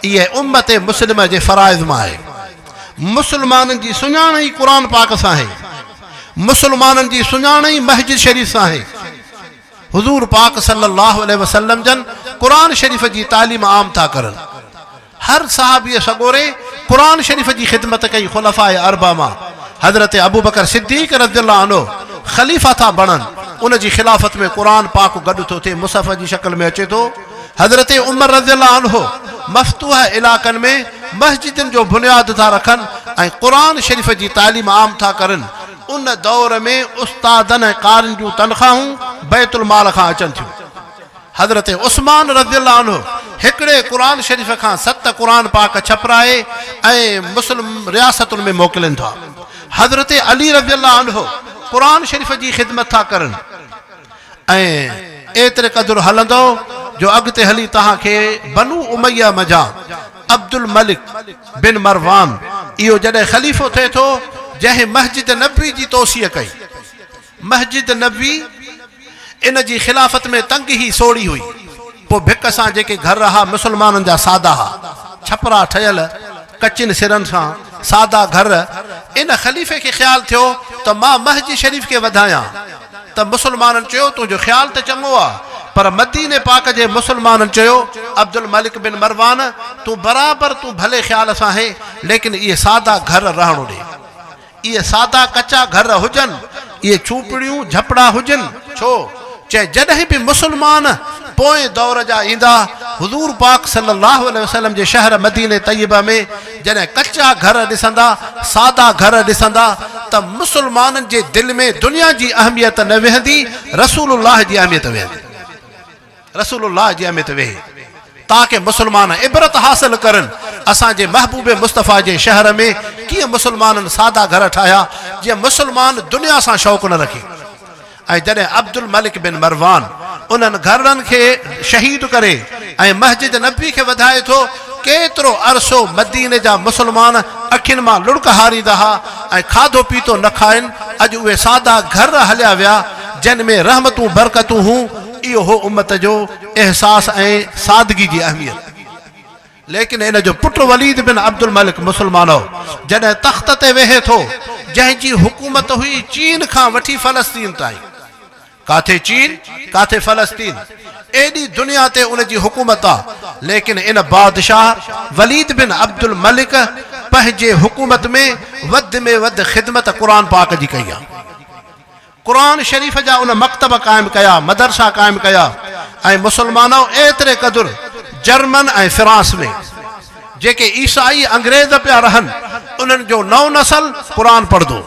[SPEAKER 1] इहे उम्मत मुस्लिम जे फ़राइज़ मां आहे मुसलमाननि जी सुञाण ई क़ुरान पाक सां आहे मुसलमाननि जी सुञाण ई मस्जिद शरीफ़ सां आहे हुज़ूर पाक सल्लल्लाहु अलैहि वसल्लम जन क़ुरान शरीफ़ जी तालीम आम था करनि हर सहाबीअ सगोरे क़ुरान शरीफ़ जी ख़िदमत कई ख़ुलफ़ाए अरबा मां हज़रत अबू बकर सिद्दीक़ रज़ियल्लाहु अन्हु ख़लीफ़ा था बणनि उन जी ख़िलाफ़त में क़ुरान पाक गॾु थो थिए मुसहफ़ जी शक्ल में अचे थो हज़रत उमर रज़ियल्लाहु अन्हु मफ़्तूह इलाक़नि में मस्जिदनि जो बुनियाद था रखनि ऐं क़ुरान शरीफ़ जी तालीम आम था करनि उन दौर में उस्तादनि ऐं क़ारिन जूं तनख़्वाहूं बैतुल माल खां अचनि थियूं हज़रत उस्मान रज़ियल्लाहु अन्हु हिकिड़े क़ुरान शरीफ़ खां 7 क़ुरान पाक छपराए ऐं मुस्लिम रियासतुनि में मोकिलनि था हज़रत अली रज़ियल्लाहु अन्हु क़ुरान शरीफ़ जी ख़िदमत था करनि ऐं एतिरे क़दुरु हलंदो जो अॻिते हली तव्हांखे बनु उमैया मज़ा अब्दुल मलिक बिन मरवान इहो जॾहिं ख़लीफ़ो थिए थो जंहिं मस्जिद नबी जी तोसीअ कई मस्जिद नबी इन जी ख़िलाफ़त में तंगी ही सोड़ी हुई पोइ भिक सां जेके घर रहा मुसलमाननि जा सादा हा छपरा ठहियल कचिन सिरनि सां सादा घर इन ख़लीफ़े खे ख़्यालु थियो त मां मस्जिद शरीफ़ खे वधायां त मुसलमाननि चयो तुंहिंजो ख़्यालु त चङो आहे पर मदीने पाक जे मुसलमाननि चयो अब्दुल मलिक बिन मरवान तूं बराबरि तूं भले ख़्याल सां आहे लेकिन इहे सादा घर रहणो ॾे इहे सादा कचा घर हुजनि इहे झूपड़ियूं झपड़ा हुजनि छो चए जॾहिं बि मुसलमान पोएं दौर जा ईंदा हुज़ूर पाक सल्लल्लाहु अलैहि वसल्लम जे शहर मदीने तैयबा में जॾहिं कचा घर ॾिसंदा सादा घर ॾिसंदा त मुसलमाननि जे दिलि में दुनिया जी अहमियत न वेहंदी रसूलुल्लाह जी अहमियत वेहंदी रसूलुल्लाह जी अहमियत वेहे ताकि मुसलमान इबरत हासिल करनि असांजे महबूब मुस्तफ़ा जे शहर में कीअं मुसलमाननि सादा घर ठाहिया जीअं मुसलमान दुनिया सां शौक़ु न रखे ऐं जॾहिं अब्दुल मलिक बिन मरवान उन्हनि घरनि खे शहीद करे ऐं मस्जिद नबी खे वधाए थो केतिरो अरसो मदीने जा मुसलमान अखियुनि मां लुड़क हारींदा हुआ ऐं खाधो पीतो न खाइनि अॼु उहे सादा घर हलिया विया जिन में रहमतूं बरकतूं हूं इहो हो उम्मत जो एहसास ऐं सादगी जी अहमियत लेकिन इन जो पुटु वलीद बिन अब्दुल मलिक मुसलमानो जॾहिं तख़्त ते वेहे थो जंहिंजी हुकूमत हुई चीन खां वठी फ़लस्तीन ताईं काथे चीन काथे फ़लस्तीन एॾी दुनिया ते उन जी हुकूमत आहे लेकिन इन बादशाह वलीद बिन अब्दुल मलिक पंहिंजे हुकूमत में वधि ख़िदमत क़ुरान पाक जी कई आहे क़ुरान शरीफ़ जा उन मकतब क़ाइमु कया मदरसा क़ाइमु कया ऐं मुसलमानो एतिरे क़दुरु जर्मन ऐं फ्रांस में जेके ईसाई अंग्रेज़ पिया रहनि उन्हनि जो नओं नसल क़ुरान पढ़ंदो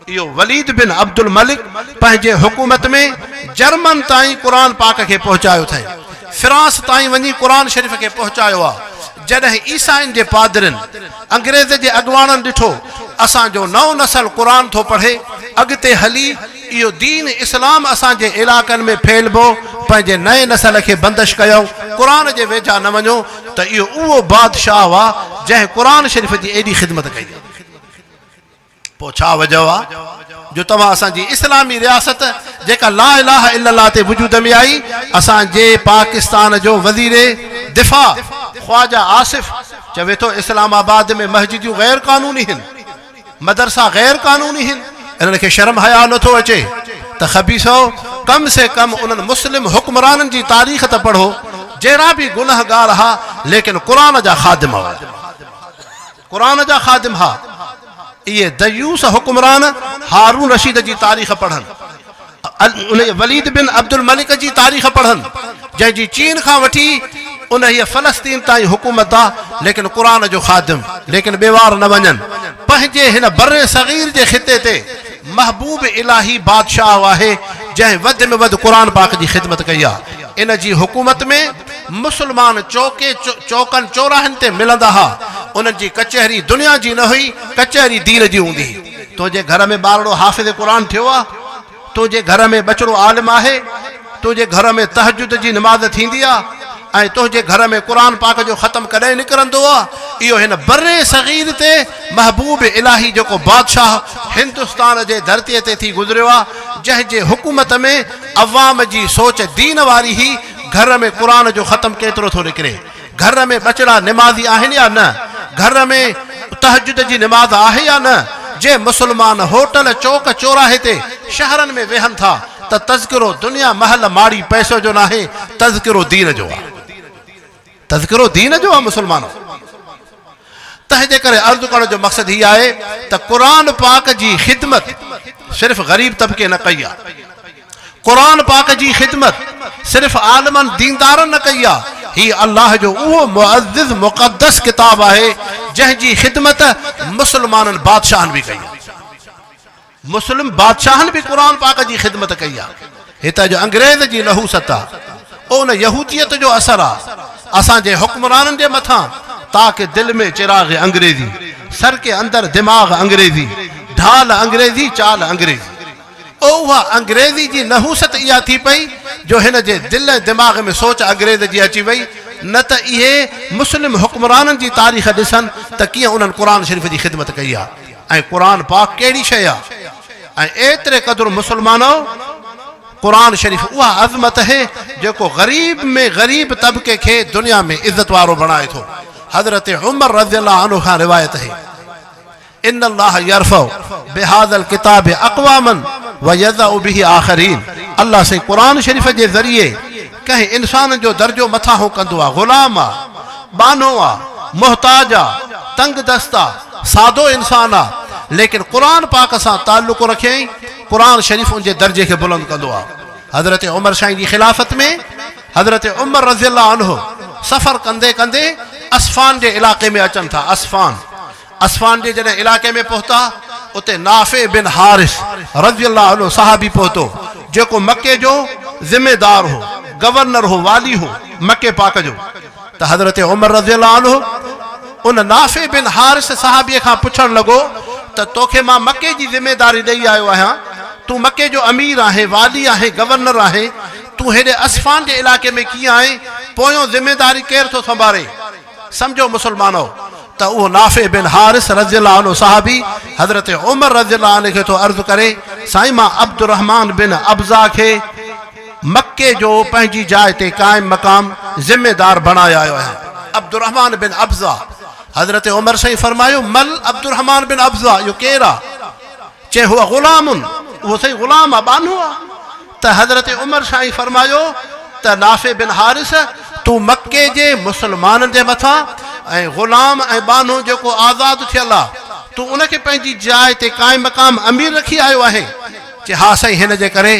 [SPEAKER 1] इहो वलीद बिन अब्दुल मलिक पंहिंजे हुकूमत में जर्मन ताईं क़ुरान पाक खे पहुचायो अथई फ्रांस ताईं वञी क़ुरान शरीफ़ खे पहुचायो आहे जॾहिं ईसाइनि जे पादरनि अंग्रेज़ जे अॻुवाणनि ॾिठो असांजो नओं नसल क़ुरान थो पढ़े अॻिते हली इहो दीन इस्लाम असांजे इलाइक़नि में फैलिबो पंहिंजे नए नसल खे बंदिश कयो क़ुरान जे वेझा न वञो त इहो उहो बादशाह हुआ जंहिं क़ुरान शरीफ़ जी एॾी ख़िदमत कई। पोइ छा वजह आहे जो तव्हां असांजी इस्लामी रियासत जेका ला इलाहा इल्लल्लाह ते वजूद में आई, असांजे पाकिस्तान जो वज़ीर दिफ़ा ख्वाजा आसिफ चवे थो इस्लामाबाद में मस्जिदियूं गैर क़ानूनी आहिनि, मदरसा गैर क़ानूनी आहिनि। इन्हनि खे शर्म हया नथो अचे त ख़बीसो कम से कम उन्हनि मुस्लिम हुक्मराननि जी तारीख़ त पढ़ो, जहिड़ा बि गुनाहगार हा लेकिन क़ुरान जा ख़ादिम हुआ, क़ुरान जा ख़ादिम हा। इहे दयूस हुक्मरान हारून रशीद जी तारीख़ पढ़नि, वलीद बिन अब्दुल मलिक जी तारीख़ पढ़नि, जंहिंजी चीन खां वठी उन हीअ फ़लस्तीन ताईं हुकूमत आहे लेकिन क़ुरान जो ख़ादिम, लेकिन बेवार न वञनि। पंहिंजे हिन बर्रे सग़ीर जे ख़िते ते महबूब इलाही बादशाह आहे जंहिं वधि में वधि क़ुरान पाक जी ख़िदमत कई आहे। इन जी हुकूमत में मुसलमान चौकनि चौराहनि ते मिलंदा हुआ, उन्हनि जी कचहरी दुनिया जी न हुई, कचहरी दीन जी हूंदी हुई। तुंहिंजे घर में ॿारड़ो हाफ़िज़ क़ुरान थियो आहे, तुंहिंजे घर में बचड़ो आलिम आहे, तुंहिंजे घर में तहजुद जी नमाज़ थींदी आहे ऐं तुंहिंजे घर में क़ुरान पाक जो ख़तम कॾहिं निकिरंदो आहे। इहो हिन बर्रे सग़ीर ते महबूब इलाही जेको बादशाह हिंदुस्तान जे धरतीअ ते थी गुज़रियो आहे, जंहिंजे हुकूमत में अवाम जी सोच दीन वारी ही, घर में क़ुरान जो ख़तम केतिरो थो निकिरे, घर में बचड़ा निमाज़ी आहिनि या न, घर में तहजुद जी निमाज़ आहे या न। जे मुसलमान होटल चौक चौराहे ते शहरनि में वेहनि था त तज़किरो दुनिया महल माड़ी पैसो जो न आहे, तज़किरो दीन जो आहे, तज़किरो दीन जो आहे मुसलमानों। तंहिंजे करे अर्ज़ु करण जो मक़सदु हीअ आहे त क़ुरान पाक जी ख़िदमत सिर्फ़ ग़रीब तबके न कई आहे, क़ुरान पाक जी ख़िदमत सिर्फ़ आलिमनि दीनदारनि न कई आहे, ही अल्लाह जो उहो मुअज़्ज़िज़ मुक़द्दस किताब आहे जंहिंजी ख़िदमत मुसलमाननि बादशाहनि बि कई आहे। मुस्लिम बादशाहनि बि क़ुरान पाक जी ख़िदमत कई आहे। हितां जो अंग्रेज़ जी नहूसत आहे, उन यहूदियत जो असर आहे असांजे हुक्मराननि जे मथां, ताकि दिल में चिराग अंग्रेज़ी, सर के अंदर दिमाग़ अंग्रेज़ी, ढाल अंग्रेज़ी, चाल अंग्रेज़ी। उहा अंग्रेज़ी जी नहूसत इहा थी पई जो हिन जे दिल दिमाग़ में सोच अंग्रेज़ जी अची वई, न त इहे मुस्लिम हुक्मराननि जी तारीख़ ॾिसनि त कीअं उन्हनि क़ुरान शरीफ़ जी ख़िदमत कई आहे ऐं क़ुरान पाक कहिड़ी शइ आहे। ऐं एतिरे क़दुरु मुसलमानो क़ुरान शरीफ़ उहा अज़मत है जेको ग़रीब में ग़रीब तबके खे दुनिया में इज़्ज़त वारो बणाए थो। हज़रत उमर रज़ियल्लाहु अन्हु खां रिवायत है, इन्नल्लाह यरफ़उ बिहाज़ल किताब अक़वामन व यज़उ बिही आख़रीन। अल्लाह से क़ुरान शरीफ़ जे ज़रिए कंहिं इंसान जो दर्जो मथा हो कंदो आहे, ग़ुलाम आहे, बानो आहे, मुहताज आहे, तंग दस्त आहे, सादो इंसान आहे, लेकिन क़ुरान पाक सां ताल्लुक़ रखियईं, क़ुरान शरीफ़ उनजे दर्जे खे बुलंद कंदो आहे। हज़रत उमर शाही जी ख़िलाफ़त में हज़रत उमर रज़ियल्लाहु अन्हु सफ़र कंदे कंदे असफ़ान जे इलाक़े में अचनि था। असफ़ान जे जॾहिं इलाक़े में पहुता, उते नाफ़े बिन हारिस रज़ियल्लाहु अन्हु सहाबी पहुतो जेको मके जो ज़िम्मेदार हो, गवर्नर हो, वाली हो मके पाक जो। त हज़रत उमर रज़ियल्लाहु अन्हु उन नाफ़े बिन हारिस सहाबीअ खां पुछण लॻो त तोखे मां मके जी ज़िम्मेदारी ॾेई आयो आहियां, तूं मके जो अमीर आहे, वाली आहे, गवर्नर आहे, तूं हेॾे असफ़ान जे इलाक़े में कीअं आहे, पोयों ज़िम्मेदारी केरु थो संभाले? सम्झो मुसलमानो त उहो नाफ़े बिन हारिस रज़ियल्लाहु अन्हु सहाबी हज़रत उमर रज़ियल्लाहु अन्हु खे थो अर्ज़ु करे, साईं मां अब्दुर्रहमान बिन अब्ज़ा खे मके जो पंहिंजी जाइ ते क़ाइम मक़ाम ज़िम्मेदार बणाए आयो आहियां। अब्दुर्रहमान बिन अब्ज़ा, हज़रत उमर साईं फरमायो, मल अब्दुर्रहमान बिन अब्ज़ा, इहो केरु आहे? चए हुआ ग़ुलामुन, उहो साईं ग़ुलाम आहे, बानो आहे। त हज़रत उमर साईं फरमायो त नाफ़े बिन हारिस, तूं मके जे मुसलमाननि जे मथां ऐं ग़ुलाम ऐं बानो जेको आज़ादु थियल आहे, तूं उनखे पंहिंजी जाइ ते क़ाइम मक़ाम अमीर रखी आयो आहे। चए हा साईं, हिन जे करे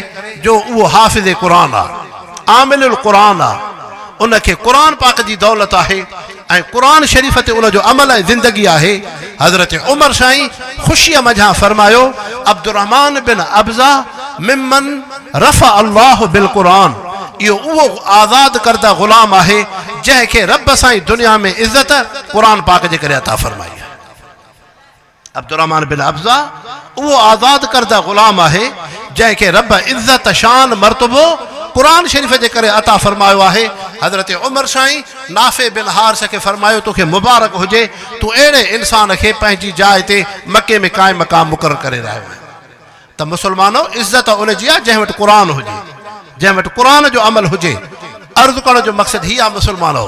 [SPEAKER 1] जो उहो हाफ़िज़ क़ुरान आहे, आमिलुल क़ुरान आहे, उनखे क़ुरान पाक जी दौलत आहे ऐं क़ुरान शरीफ़ ते उनजो अमल ऐं ज़िंदगी आहे। हज़रत उमर साईं ख़ुशीअ मझां फरमायो, अब्दुर्रहमान बिन अब्ज़ा मिमन रफ़ा अल्लाह बिल क़ुरान, इहो उहो आज़ाद करदा ग़ुलाम आहे जंहिंखे रब साईं दुनिया में इज़्ज़त क़ुरान पाक जे करे अता फरमाई आहे। अब्दुर्रहमान बिन अब्ज़ा उहो आज़ाद करदा ग़ुलाम आहे जंहिंखे रब इज़्ज़त शान मर्तबो क़ुरान शरीफ़ जे करे अता फरमायो आहे हज़रत उमर साईं नाफ़े बिन हारिस खे फरमायो तोखे मुबारक हुजे तूं अहिड़े इंसान खे पंहिंजी जाइ ते मके में क़ाइम मक़ाम मुक़ररु करे रहियो आहीं। त मुसलमानो इज़त उन जी आहे जंहिं वटि क़ुर हुजे, जंहिं वटि क़ुर जो अमल हुजे। अर्ज़ु करण जो मक़सदु हीअ आहे मुसलमानो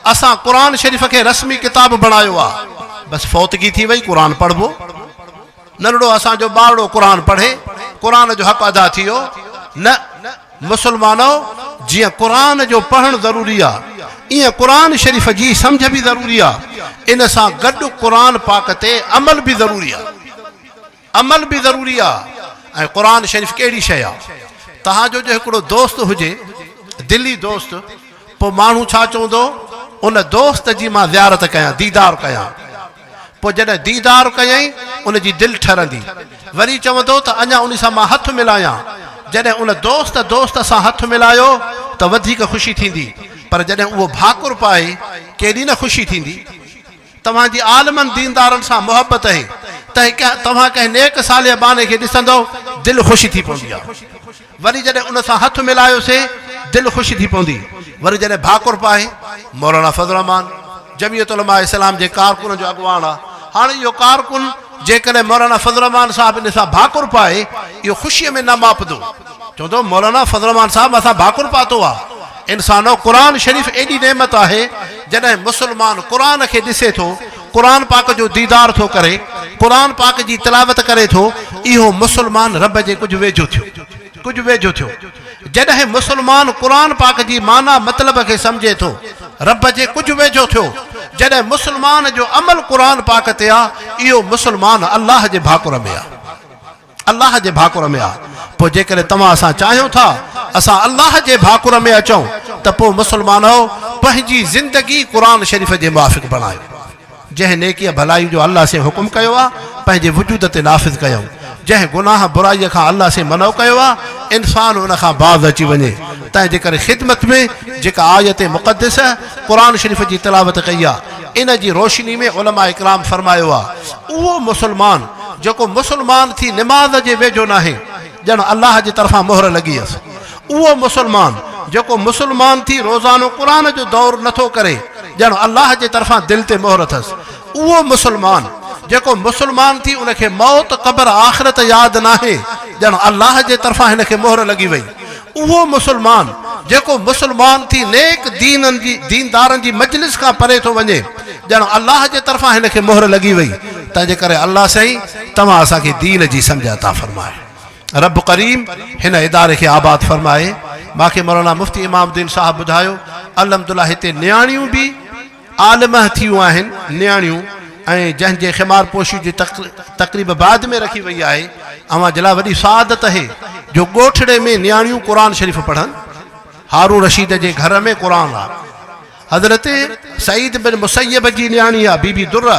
[SPEAKER 1] असां क़ुर शरीफ़ खे रस्मी किताब बणायो आहे, बसि फ़ौतगी थी वई क़ुर पढ़बो, नंढड़ो असांजो ॿारड़ो क़ुर पढ़े क़ुर जो हक़ अदा थी वियो न। मुसलमानो जीअं क़ुर जो पढ़णु ज़रूरी आहे ईअं क़ुर शरीफ़ जी सम्झ बि ज़रूरी आहे। इन सां गॾु क़ुर पाक ते अमल बि ज़रूरी आहे, अमल बि ज़रूरी आहे। ऐं क़ुर शरीफ़ कहिड़ी शइ आहे? तव्हांजो जो हिकिड़ो दोस्त हुजे दिली दोस्त, पोइ माण्हू छा चवंदो उन दोस्त जी मां ज़ियारत कयां, दीदार कयां। पोइ जॾहिं दीदार कयईं उनजी दिलि ठरंदी, वरी चवंदो त अञा उन सां मां हथु मिलायां। जॾहिं उन दोस्त सां हथु मिलायो त वधीक ख़ुशी थींदी, पर जॾहिं उहो भाकुर पाए केॾी न ख़ुशी थींदी। तव्हांजी आलमनि दीनदारनि सां मुहबत आहे त तव्हां कंहिं नेक साले बाने खे ॾिसंदो दिलि ख़ुशी थी पवंदी आहे। वरी जॾहिं उन सां हथु मिलायोसीं दिलि ख़ुशी थी पवंदी। वरी जॾहिं भाकुर पाए मौलाना फज़ल रहमान जमियत उलमा इस्लाम जे कारकुन जो अॻुवान आहे। हाणे इहो कारकुन जेकॾहिं मौलाना फज़ल रहमान साहिब इन सां भाकुर पाए इहो ख़ुशीअ में न मापदो, चवंदो मौलाना फज़ल रहमान साहिब असां भाकुर पातो आहे। इंसानो क़ुर शरीफ़ एॾी नेमत आहे जॾहिं मुसलमान क़ुर खे ॾिसे थो, क़ुर पाक जो दीदार थो करे, क़ुर पाक जी तिलावत करे थो, इहो मुसलमान रब जे कुझु वेझो थियो, कुझु वेझो थियो। जॾहिं मुसलमान क़ुर पाक जी माना मतिलब खे सम्झे थो रब जे कुझु वेझो थियो। जॾहिं मुसलमान जो अमल क़ुर पाक ते आहे इहो मुसलमान अल्लाह जे भाकुर में आहे, अल्लाह जे भाकुर में आहे। पोइ जेकॾहिं तव्हां असां चाहियूं था असां अल्लाह जे भाकुर में अचूं त पोइ मुसलमानो पंहिंजी ज़िंदगी क़ुर शरीफ़ जे मुआफ़िक़ बणायो। जंहिं नेकीअ भलाई जो अल्लाह से हुकुम कयो आहे पंहिंजे वजूद ते नाफ़िज़ कयूं, जंहिं गुनाह बुराईअ खां अल्लाह से मनो कयो आहे इंसान उन खां बाज़ अची वञे। तंहिंजे करे ख़िदमत में जेका आयत मुक़द्दस क़ुर शरीफ़ जी तिलावत कई आहे इन जी रोशनी में उलमा इकराम फरमायो आहे उहो मुसलमान जेको मुसलमान थी निमाज़ जे वेझो नाहे ॼण अल्लाह जे तरफ़ां मोहर लॻी हुअसि। उहो मुसलमान जेको मुसलमान थी रोज़ानो क़ुर जो दौर नथो करे ॼण अल्लाह जे तरफ़ां दिलि ते मोहर अथसि। उहो मुसलमान जेको मुसलमान थी उनखे मौत क़ब्र आख़िरत यादि नाहे ॼण अल्लाह जे तरफ़ां हिनखे मोहर लॻी वई। उहो मुसलमान जेको मुसलमान थी नेक दीननि जी दीनदारनि जी मजलिस खां परे थो वञे ॼण अल्लाह जे तरफ़ां हिनखे मोहर लॻी वई। तंहिंजे करे अल्लाह साईं तव्हां असांखे दीन जी सम्झ अता फरमाए। रब करीम हिन इदारे खे आबाद फरमाए। मूंखे मौलाना मुफ्ती इमामुद्दीन साहब ॿुधायो अल्हम्दुलिल्लाह हिते नियाणियूं बि आलिम थियूं आहिनि, नियाणियूं ऐं जंहिंजे ख़िमार पोशी जी तक़रीब बाद में रखी वई आहे। अवां जे लाइ वॾी सआदत आहे जो ॻोठड़े में नियाणियूं क़ुर शरीफ़ पढ़नि। हारून रशीद जे घर में क़ुर आहे। हज़रत सईद बिन मुसय्यब जी नियाणी आहे बीबी दुर्रा,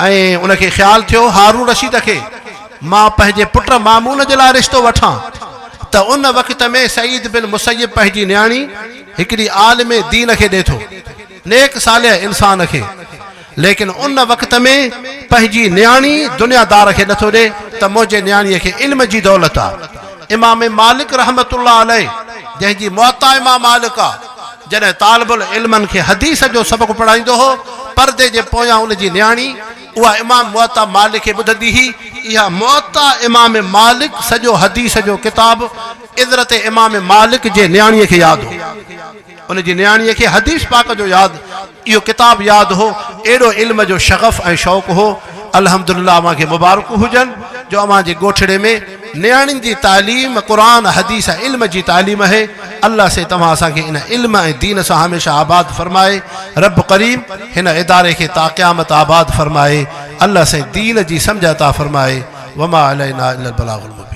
[SPEAKER 1] ऐं उनखे ख़्यालु थियो हारून रशीद खे मां पंहिंजे पुट मामून जे लाइ रिश्तो वठां त उन वक़्त में सईद बिन मुसय्यब पंहिंजी नियाणी हिकिड़ी आलिम दीन खे ॾिए थो, नेक साले इंसान खे। लेकिन उन वक़्त में पंहिंजी नियाणी दुनियादार खे नथो ॾे त मुंहिंजे नियाणीअ खे इल्म जी दौलत आहे। इमाम मालिक रहमतुल्लाह अलैह जंहिंजी मुअत्ता इमाम मालिक आहे, जॾहिं तालिबुल इल्मनि खे हदीस जो सबक़ पढ़ाईंदो हो पर्दे जे पोयां उनजी नियाणी उहा इमाम मुअत्ता मालिक खे ॿुधंदी हुई। इहा मुअत्ता इमाम मालिक सॼो हदीस जो किताब इज़रत इमाम मालिक जे नियाणीअ खे यादि हो, उनजी नियाणीअ खे हदीस पाक जो यादि इहो किताब यादि हो। अहिड़ो इल्म जो शग़फ़ ऐं शौक़ु हो। अल्हम्दुलिल्लाह अव्हांखे मुबारक हुजनि जो अव्हां जे ॻोठड़े में नियाणियुनि जी तालीम क़ुर हदीस इल्म जी तालीम आहे। अल्लाह से तव्हां असांखे इन इल्म ऐं दीन सां हमेशह आबाद फरमाए। रब करीम हिन इदारे खे ता क़यामत आबाद फरमाए। अल्लाह से दीन जी सम्झ अता फरमाए। वमा अलैना इल्लल बलागुल मुबीन।